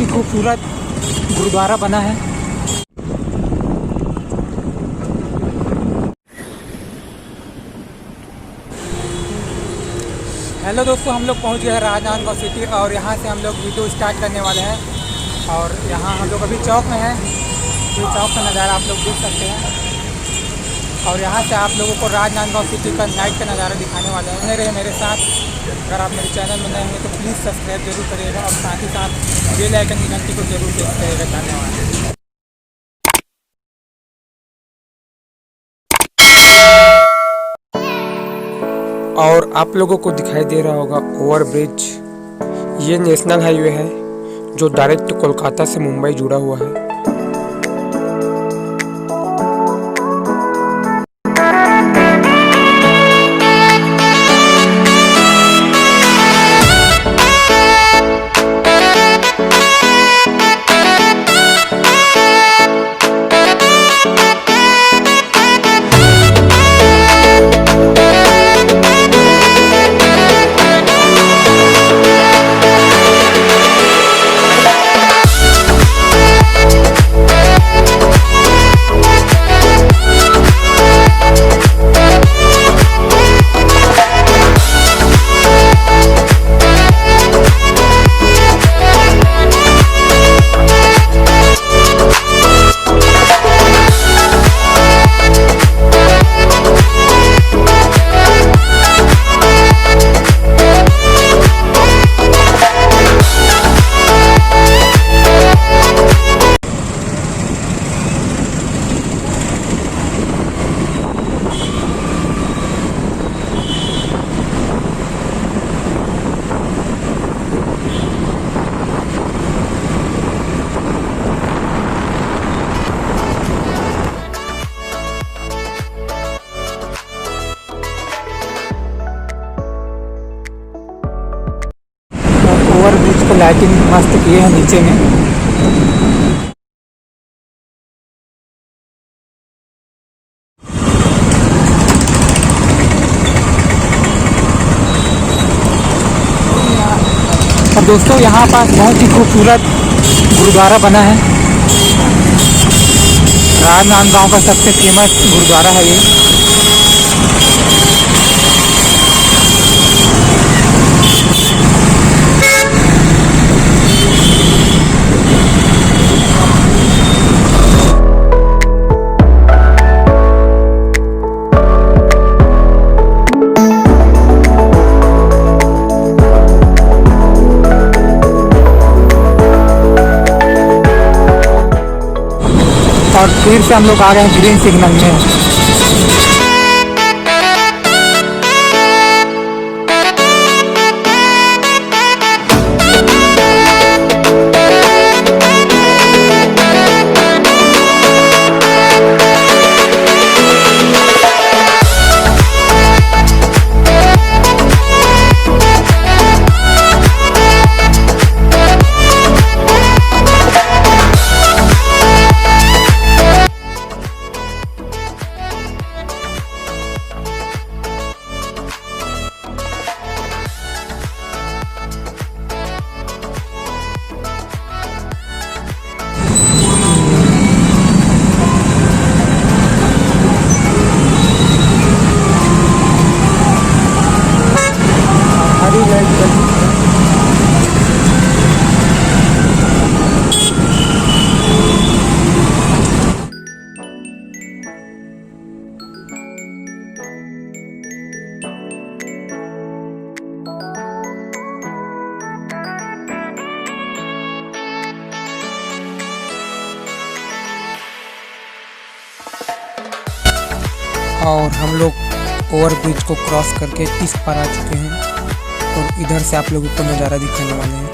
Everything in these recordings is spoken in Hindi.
ही खूबसूरत गुरुद्वारा बना है। हेलो दोस्तों, हम लोग पहुंच गए हैं राजनांदगांव सिटी और यहाँ से हम लोग वीडियो स्टार्ट करने वाले हैं। और यहाँ हम लोग अभी चौक में हैं। ये चौक का नज़ारा आप लोग देख सकते हैं। और यहाँ से आप लोगों को राजनांदगांव सिटी का नाइट का नज़ारा दिखाने वाले हैं। बने रहे मेरे साथ। अगर आप मेरे चैनल में नए हैं तो प्लीज़ सब्सक्राइब जरूर करिएगा और साथ ही साथ बेल आइकन की घंटी को जरूर प्रेस करिएगा। धन्यवाद। और आप लोगों को दिखाई दे रहा होगा ओवरब्रिज। ये नेशनल हाईवे है जो डायरेक्ट कोलकाता से मुंबई जुड़ा हुआ है। ओवरब्रिज को लाइटिंग मस्त किए हैं नीचे में। और दोस्तों यहाँ पास बहुत ही खूबसूरत गुरुद्वारा बना है। राजनांदगांव का सबसे फेमस गुरुद्वारा है ये। और फिर से हम लोग आ गए हैं ग्रीन सिग्नल में। और हम लोग ओवरब्रिज को क्रॉस करके इस पार आ चुके हैं और इधर से आप लोगों को नज़ारा दिखाने वाले हैं।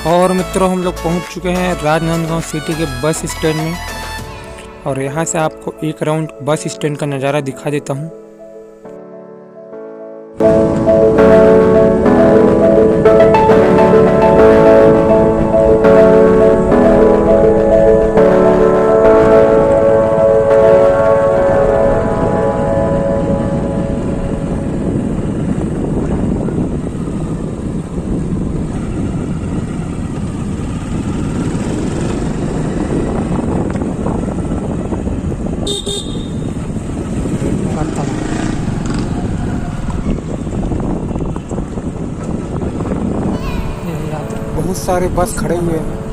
और मित्रों, हम लोग पहुंच चुके हैं राजनांदगांव सिटी के बस स्टैंड में। और यहाँ से आपको एक राउंड बस स्टैंड का नज़ारा दिखा देता हूँ। बहुत सारे बस खड़े हुए हैं।